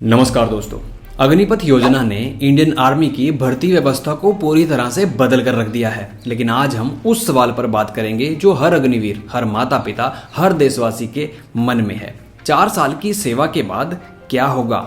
नमस्कार दोस्तों। अग्निपथ योजना ने इंडियन आर्मी की भर्ती व्यवस्था को पूरी तरह से बदल कर रख दिया है। लेकिन आज हम उस सवाल पर बात करेंगे जो हर अग्निवीर, हर माता पिता, हर देशवासी के मन में है। 4 साल की सेवा के बाद क्या होगा?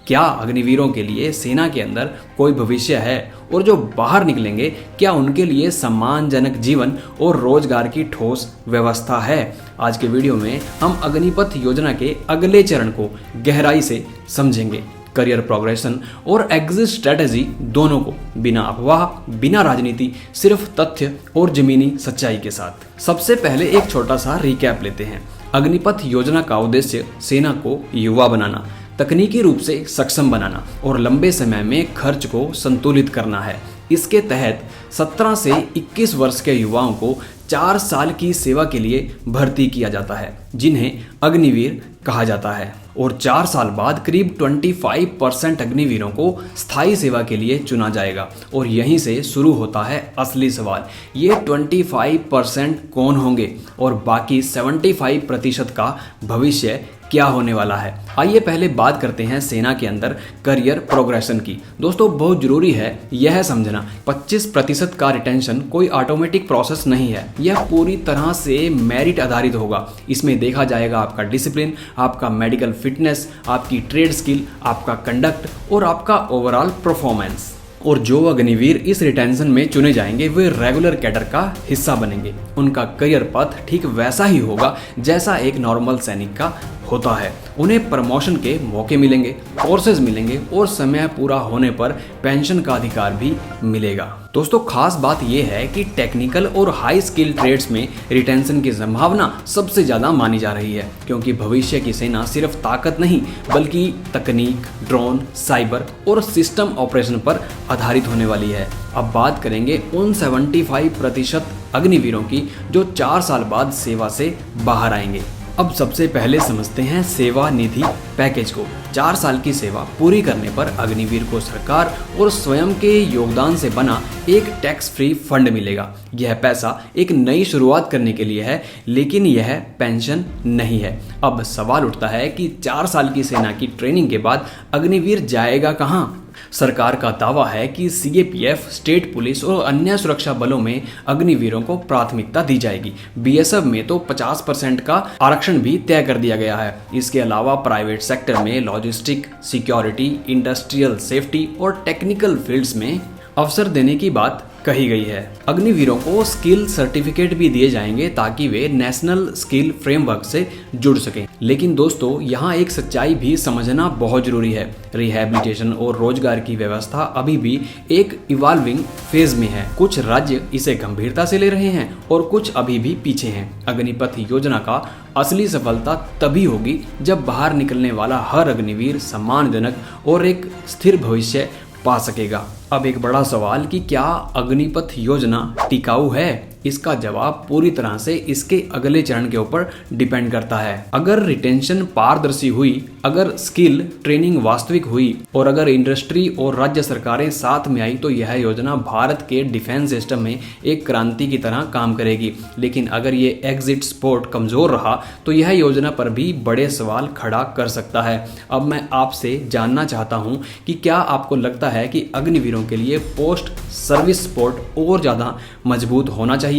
क्या अग्निवीरों के लिए सेना के अंदर कोई भविष्य है? और जो बाहर निकलेंगे क्या उनके लिए सम्मानजनक जीवन और रोजगार की ठोस व्यवस्था है? आज के वीडियो में हम अग्निपथ योजना के अगले चरण को गहराई से समझेंगे। करियर प्रोग्रेशन और एग्जिट स्ट्रेटेजी दोनों को, बिना अफवाह, बिना राजनीति, सिर्फ तथ्य और जमीनी सच्चाई के साथ। सबसे पहले एक छोटा सा रिकैप लेते हैं। अग्निपथ योजना का उद्देश्य सेना को युवा बनाना, तकनीकी रूप से सक्षम बनाना और लंबे समय में खर्च को संतुलित करना है। इसके तहत 17 से 21 वर्ष के युवाओं को 4 साल की सेवा के लिए भर्ती किया जाता है, जिन्हें अग्निवीर कहा जाता है। और 4 साल बाद करीब 25% अग्निवीरों को स्थायी सेवा के लिए चुना जाएगा। और यहीं से शुरू होता है असली सवाल, ये 25% कौन होंगे और बाकी 75% का भविष्य क्या होने वाला है? आइए पहले बात करते हैं सेना के अंदर करियर प्रोग्रेशन की। दोस्तों, बहुत जरूरी है यह समझना, 25% का रिटेंशन कोई ऑटोमेटिक प्रोसेस नहीं है। यह पूरी तरह से मेरिट आधारित होगा। इसमें देखा जाएगा आपका डिसिप्लिन, आपका मेडिकल फिटनेस, आपकी ट्रेड स्किल, आपका कंडक्ट और आपका ओवरऑल परफॉर्मेंस। और जो अग्निवीर इस रिटेंशन में चुने जाएंगे वे रेगुलर कैडर का हिस्सा बनेंगे। उनका करियर पथ ठीक वैसा ही होगा जैसा एक नॉर्मल सैनिक का होता है। उन्हें प्रमोशन के मौके मिलेंगे, कोर्सेज मिलेंगे और समय पूरा होने पर पेंशन का अधिकार भी मिलेगा। दोस्तों, खास बात यह है कि टेक्निकल और हाई स्किल ट्रेड्स में रिटेंशन की संभावना सबसे ज्यादा मानी जा रही है, क्योंकि भविष्य की सेना सिर्फ ताकत नहीं बल्कि तकनीक, ड्रोन, साइबर और सिस्टम ऑपरेशन पर आधारित होने वाली है। अब बात करेंगे उन 75% अग्निवीरों की जो 4 साल बाद सेवा से बाहर आएंगे। अब सबसे पहले समझते हैं सेवा निधि पैकेज को। 4 साल की सेवा पूरी करने पर अग्निवीर को सरकार और स्वयं के योगदान से बना एक टैक्स फ्री फंड मिलेगा। यह पैसा एक नई शुरुआत करने के लिए है, लेकिन यह पेंशन नहीं है। अब सवाल उठता है कि 4 साल की सेना की ट्रेनिंग के बाद अग्निवीर जाएगा कहाँ? सरकार का दावा है कि सीएपीएफ, स्टेट पुलिस और अन्य सुरक्षा बलों में अग्निवीरों को प्राथमिकता दी जाएगी। बीएसएफ में तो 50% का आरक्षण भी तय कर दिया गया है। इसके अलावा प्राइवेट सेक्टर में लॉजिस्टिक, सिक्योरिटी, इंडस्ट्रियल सेफ्टी और टेक्निकल फील्ड्स में अवसर देने की बात कही गई है। अग्निवीरों को स्किल सर्टिफिकेट भी दिए जाएंगे ताकि वे नेशनल स्किल फ्रेमवर्क से जुड़ सकें। लेकिन दोस्तों, यहाँ एक सच्चाई भी समझना बहुत जरूरी है। रिहैबिलिटेशन और रोजगार की व्यवस्था अभी भी एक इवॉल्विंग फेज में है। कुछ राज्य इसे गंभीरता से ले रहे हैं और कुछ अभी भी पीछे हैं। अग्निपथ योजना का असली सफलता तभी होगी जब बाहर निकलने वाला हर अग्निवीर सम्मानजनक और एक स्थिर भविष्य पा सकेगा। अब एक बड़ा सवाल कि क्या अग्निपथ योजना टिकाऊ है? इसका जवाब पूरी तरह से इसके अगले चरण के ऊपर डिपेंड करता है। अगर रिटेंशन पारदर्शी हुई, अगर स्किल ट्रेनिंग वास्तविक हुई और अगर इंडस्ट्री और राज्य सरकारें साथ में आई तो यह योजना भारत के डिफेंस सिस्टम में एक क्रांति की तरह काम करेगी। लेकिन अगर ये एग्जिट सपोर्ट कमजोर रहा तो यह योजना पर भी बड़े सवाल खड़ा कर सकता है। अब मैं आपसे जानना चाहता हूं कि क्या आपको लगता है कि अग्निवीरों के लिए पोस्ट सर्विस सपोर्ट और ज़्यादा मजबूत होना चाहिए?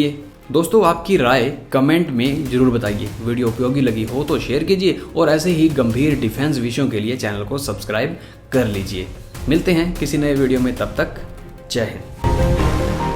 दोस्तों, आपकी राय कमेंट में जरूर बताइए। वीडियो उपयोगी लगी हो तो शेयर कीजिए और ऐसे ही गंभीर डिफेंस विषयों के लिए चैनल को सब्सक्राइब कर लीजिए। मिलते हैं किसी नए वीडियो में, तब तक जय हिंद।